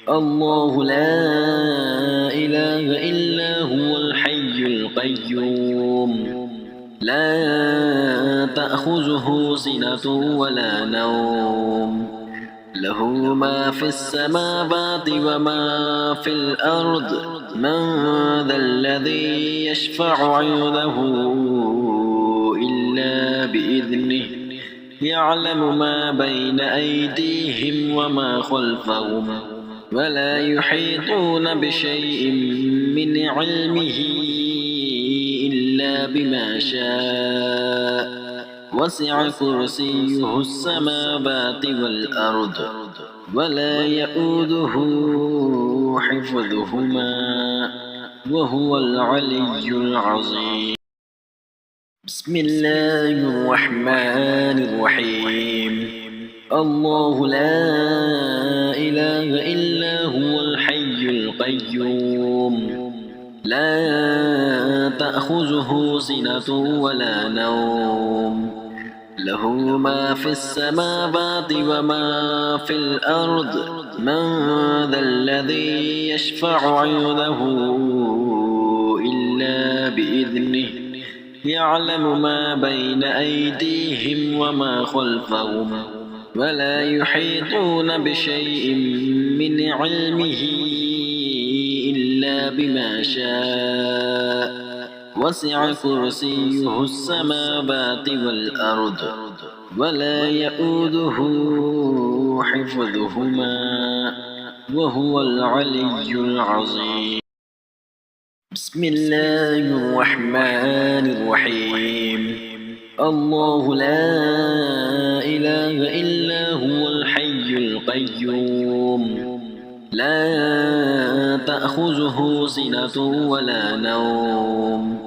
الله لا إله إلا هو الحي القيوم لا تأخذه سنة ولا نوم له ما في السماوات وما في الأرض من ذا الذي يشفع عنده إلا بإذنه يعلم ما بين أيديهم وما خلفهم ولا يحيطون بشيء من علمه إلا بما شاء وسع كرسيه السماوات والأرض ولا يؤوده حفظهما وهو العلي العظيم. بسم الله الرحمن الرحيم. الله لا إله إلا هو الحي القيوم لا تأخذه سنة ولا نوم له ما في السماوات وما في الأرض من ذا الذي يشفع عنده إلا بإذنه يعلم ما بين أيديهم وما خلفهم ولا يحيطون بشيء من علمه إلا بما شاء وسع كرسيه السماوات والأرض ولا يؤوده حفظهما وهو العلي العظيم. بسم الله الرحمن الرحيم. الله لا إله إلا هو الحي القيوم لا تأخذه سنة ولا نوم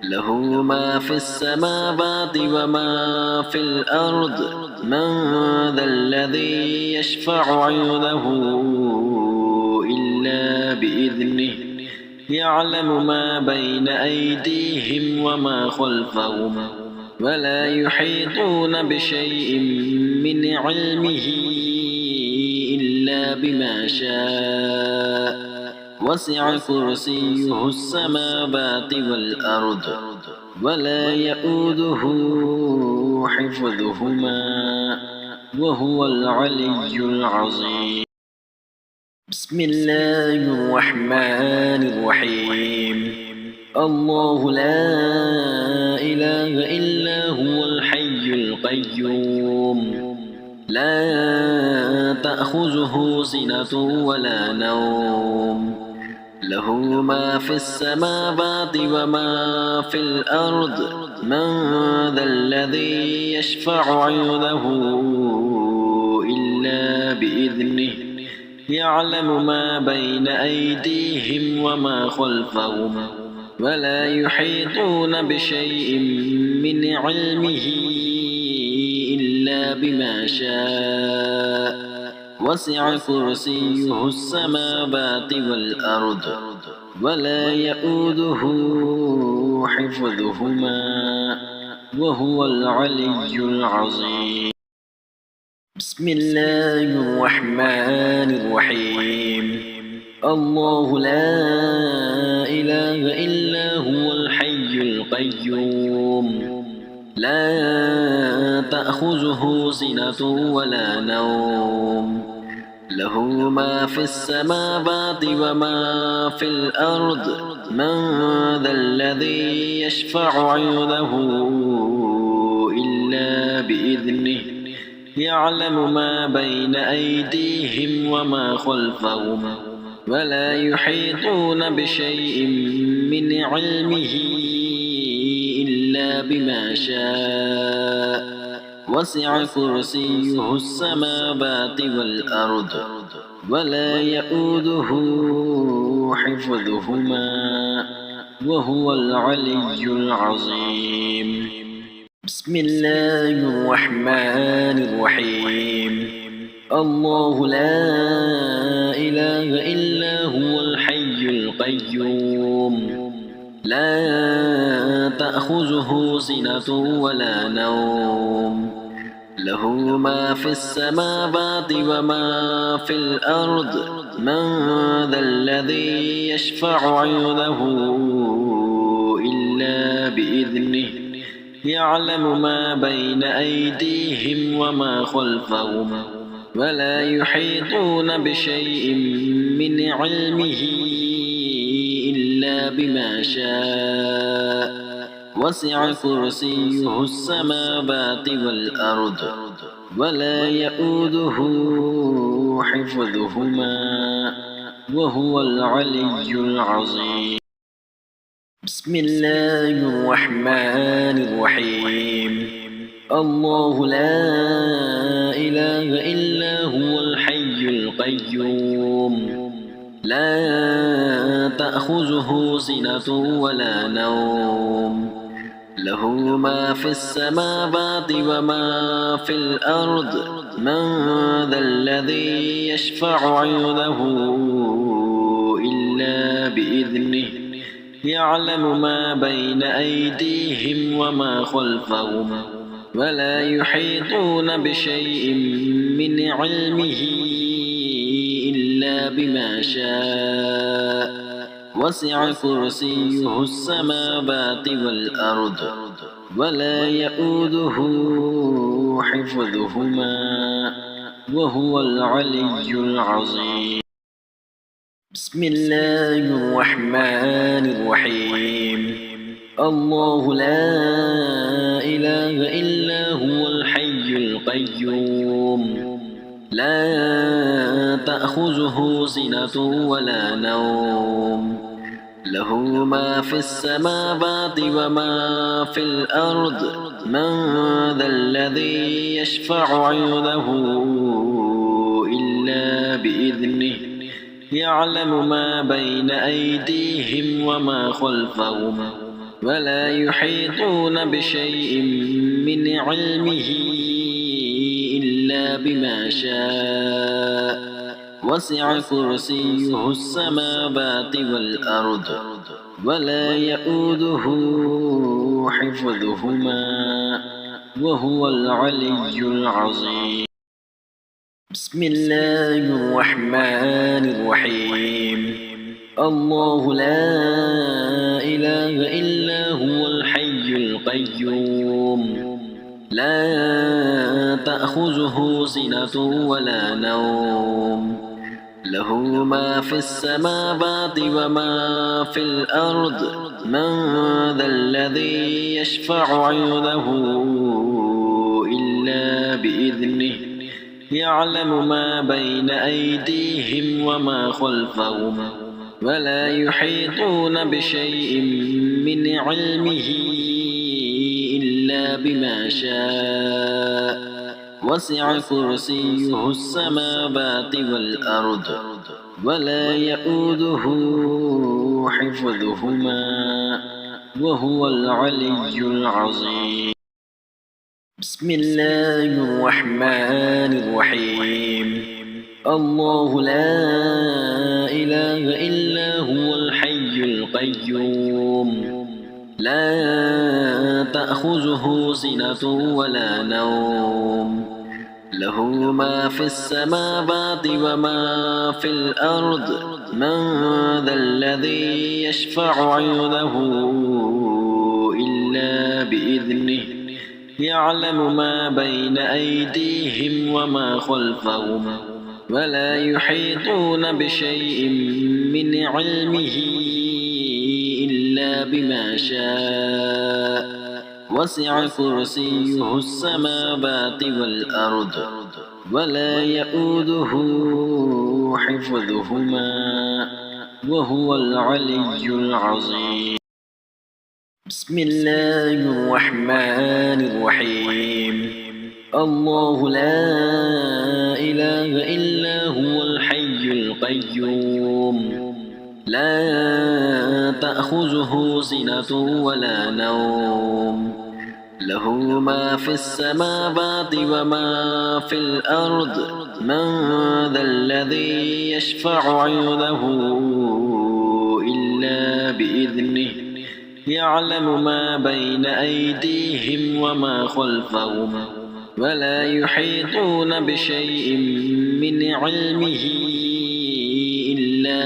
له ما في السماوات وما في الأرض من ذا الذي يشفع عنده إلا بإذنه يعلم ما بين أيديهم وما خلفهم ولا يحيطون بشيء من علمه إلا بما شاء وسع كرسيه السماوات والأرض ولا يؤوده حفظهما وهو العلي العظيم. بسم الله الرحمن الرحيم. الله لا إله إلا هو الحي القيوم لا تأخذه سنة ولا نوم له ما في السماوات وما في الأرض من ذا الذي يشفع عنده إلا بإذنه يعلم ما بين أيديهم وما خلفهم ولا يحيطون بشيء من علمه إلا بما شاء وسع كرسيه السماوات والأرض ولا يؤوده حفظهما وهو العلي العظيم. بسم الله الرحمن الرحيم. الله لا إله إلا هو الحي القيوم لا تأخذه سنة ولا نوم له ما في السماوات وما في الأرض من ذا الذي يشفع عنده إلا بإذنه يعلم ما بين أيديهم وما خلفهم ولا يحيطون بشيء من علمه إلا بما شاء وسع كرسيه السماوات والأرض ولا يؤوده حفظهما وهو العلي العظيم. بسم الله الرحمن الرحيم. الله لا إله إلا هو الحي القيوم لا تأخذه سنة ولا نوم له ما في السماوات وما في الأرض من ذا الذي يشفع عنده إلا بإذنه يعلم ما بين أيديهم وما خلفهم ولا يحيطون بشيء من علمه إلا بما شاء وسع كرسيه السماوات والأرض ولا يؤوده حفظهما وهو العلي العظيم بسم الله الرحمن الرحيم الله لا إله إلا هو الحي القيوم لا تأخذه سنة ولا نوم له ما في السماوات وما في الأرض من ذا الذي يشفع عنده إلا بإذنه يعلم ما بين أيديهم وما خلفهم ولا يحيطون بشيء من علمه إلا بما شاء وسع كرسيه السماوات والأرض ولا يؤوده حفظهما وهو العلي العظيم بسم الله الرحمن الرحيم الله لا إله إلا هو الحي القيوم لا تأخذه سنة ولا نوم له ما في السماوات وما في الأرض من ذا الذي يشفع عنده إلا بإذنه يعلم ما بين أيديهم وما خلفهم ولا يحيطون بشيء من علمه إلا بما شاء وسع كرسيه السماوات والأرض ولا يؤوده حفظهما وهو العلي العظيم بسم الله الرحمن الرحيم الله لا إله إلا هو الحي القيوم لا تأخذه سنة ولا نوم له ما في السماوات وما في الأرض من ذا الذي يشفع عنده إلا بإذنه يعلم ما بين أيديهم وما خلفهم ولا يحيطون بشيء من علمه إلا بما شاء وسع كرسيه السماوات والأرض ولا يؤوده حفظهما وهو العلي العظيم بسم الله الرحمن الرحيم الله لا إله إلا هو الحي القيوم لا تأخذه سنة ولا نوم له ما في السماوات وما في الأرض من ذا الذي يشفع عنده إلا بإذنه يعلم ما بين أيديهم وما خلفهم ولا يحيطون بشيء من علمه إلا بما شاء وسع كرسيه السماوات والأرض ولا يؤوده حفظهما وهو العلي العظيم بسم الله الرحمن الرحيم الله لا إله إلا هو الحي القيوم لا تأخذه سنة ولا نوم له ما في السماوات وما في الأرض من ذا الذي يشفع عنده إلا بإذنه يعلم ما بين أيديهم وما خلفهم ولا يحيطون بشيء من علمه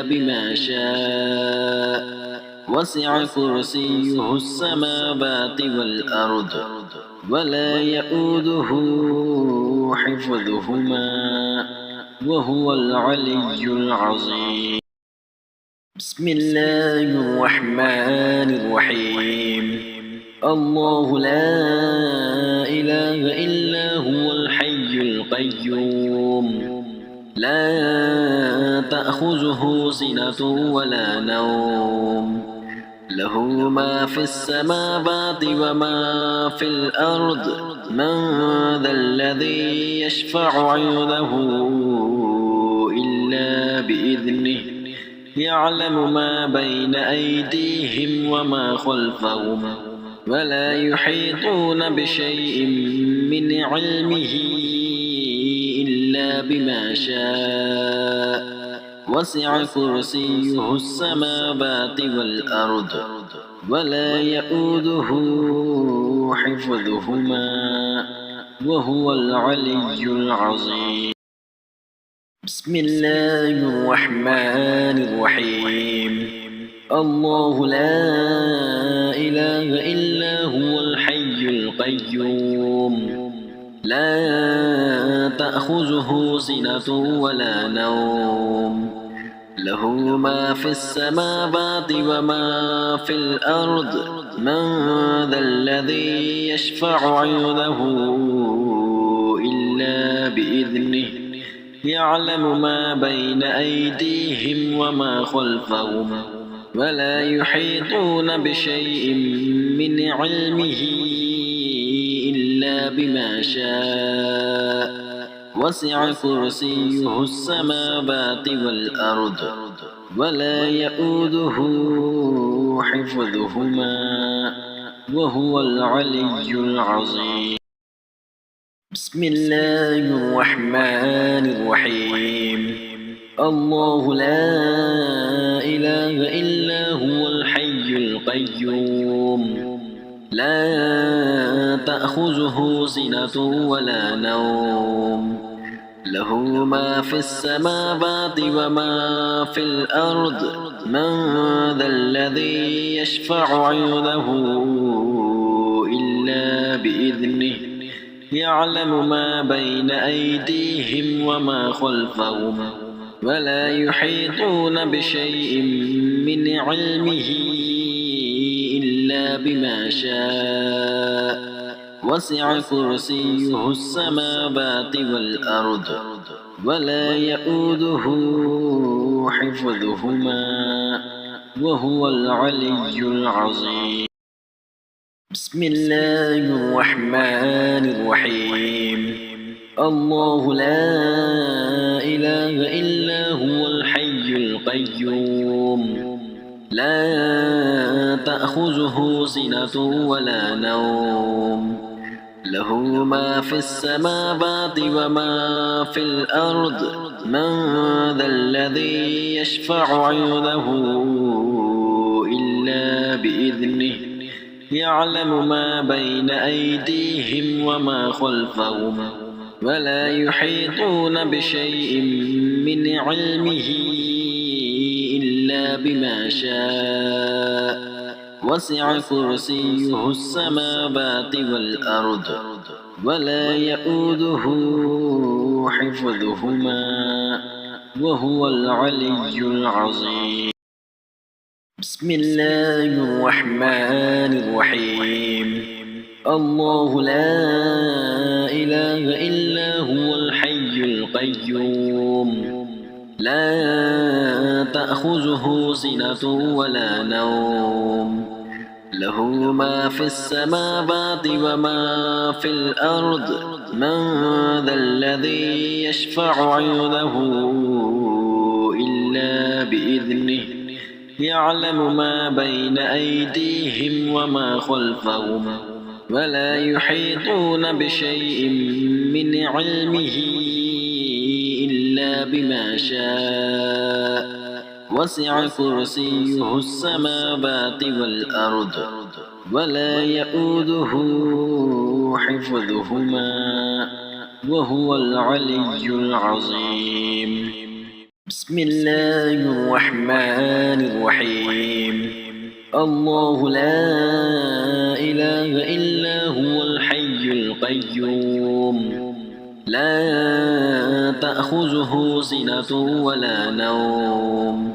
بما شاء وسع كرسيه السماوات والأرض ولا يؤوده حفظهما وهو العلي العظيم. بسم الله الرحمن الرحيم. الله لا إله إلا هو الحي القيوم لا تأخذه سنة ولا نوم له ما في السماوات وما في الأرض من ذا الذي يشفع عنده إلا بإذنه يعلم ما بين أيديهم وما خلفهم ولا يحيطون بشيء من علمه إلا بما شاء وسع كرسيه السماوات والأرض ولا يؤوده حفظهما وهو العلي العظيم. بسم الله الرحمن الرحيم. الله لا إله إلا هو الحي القيوم لا تأخذه سنة ولا نوم له ما في السماوات وما في الأرض من ذا الذي يشفع عنده إلا بإذنه يعلم ما بين أيديهم وما خلفهم ولا يحيطون بشيء من علمه إلا بما شاء وسع كرسيه السماوات والأرض ولا يؤوده حفظهما وهو العلي العظيم. بسم الله الرحمن الرحيم. الله لا إله إلا هو الحي القيوم لا تأخذه سنة ولا نوم له ما في السماوات وما في الأرض من ذا الذي يشفع عنده إلا بإذنه يعلم ما بين أيديهم وما خلفهم ولا يحيطون بشيء من علمه إلا بما شاء وسع كرسيه السماوات والأرض ولا يؤوده حفظهما وهو العلي العظيم. بسم الله الرحمن الرحيم. الله لا إله إلا هو الحي القيوم لا تأخذه سنة ولا نوم له ما في السماوات وما في الأرض من ذا الذي يشفع عنده إلا بإذنه يعلم ما بين أيديهم وما خلفهم ولا يحيطون بشيء من علمه إلا بما شاء وسع كرسيه السماوات والأرض ولا يؤوده حفظهما وهو العلي العظيم. بسم الله الرحمن الرحيم. الله لا إله إلا هو الحي القيوم لا تأخذه سنة ولا نوم له ما في السماوات وما في الأرض من ذا الذي يشفع عنده إلا بإذنه يعلم ما بين أيديهم وما خلفهم ولا يحيطون بشيء من علمه إلا بما شاء وسع كرسيه السماوات والأرض ولا يؤوده حفظهما وهو العلي العظيم. بسم الله الرحمن الرحيم الله لا إله إلا هو الحي القيوم لا تأخذه سنة ولا نوم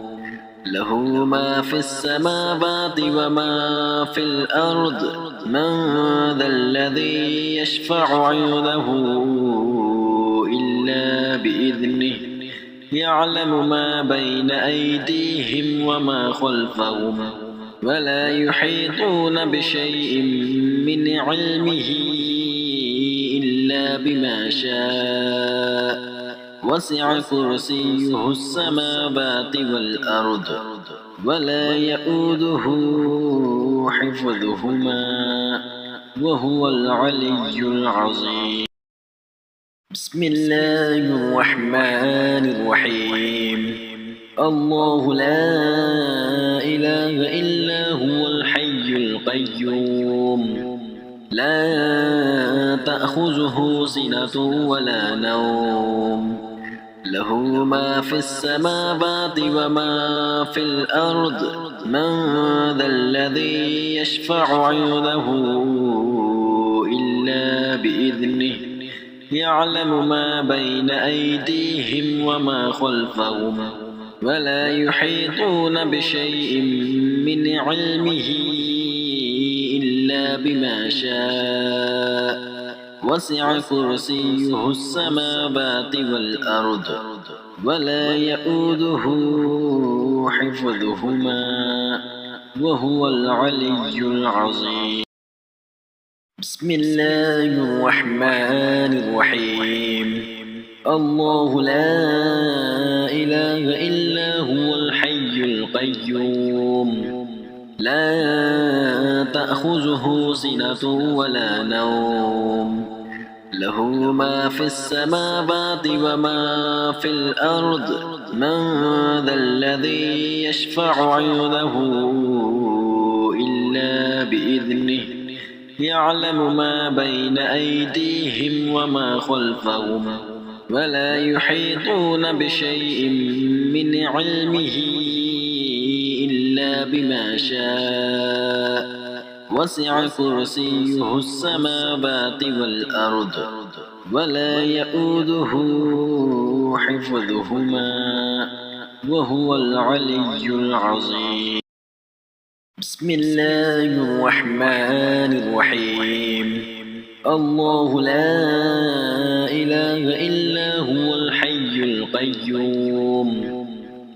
له ما في السماوات وما في الأرض من ذا الذي يشفع عنده إلا بإذنه يعلم ما بين أيديهم وما خلفهم ولا يحيطون بشيء من علمه إلا بما شاء وسع كرسيه السماوات والأرض ولا يؤوده حفظهما وهو العلي العظيم بسم الله الرحمن الرحيم الله لا إله إلا هو الحي القيوم لا تأخذه سنة ولا نوم له ما في السماوات وما في الأرض من ذا الذي يشفع عنده إلا بإذنه يعلم ما بين أيديهم وما خلفهم ولا يحيطون بشيء من علمه إلا بما شاء وسع كرسيه السماوات والأرض ولا يؤوده حفظهما وهو العلي العظيم بسم الله الرحمن الرحيم الله لا إله إلا هو الحي القيوم لا تأخذه سنة ولا نوم له ما في السماوات وما في الأرض من ذا الذي يشفع عنده إلا بإذنه يعلم ما بين أيديهم وما خلفهم ولا يحيطون بشيء من علمه إلا بما شاء وسع كرسيه السماوات والأرض ولا يؤوده حفظهما وهو العلي العظيم بسم الله الرحمن الرحيم الله لا إله إلا هو الحي القيوم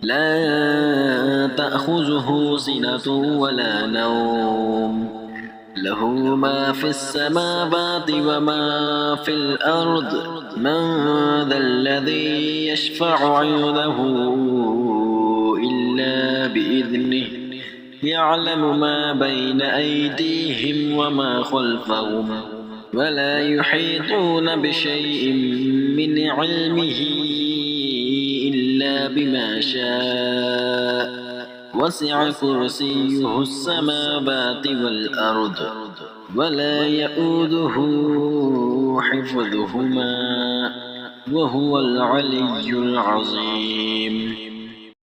لا تأخذه سنة ولا نوم له ما في السماوات وما في الأرض من ذا الذي يشفع عنده إلا بإذنه يعلم ما بين أيديهم وما خلفهم ولا يحيطون بشيء من علمه إلا بما شاء وسع كرسيه السماوات والأرض ولا يؤوده حفظهما وهو العلي العظيم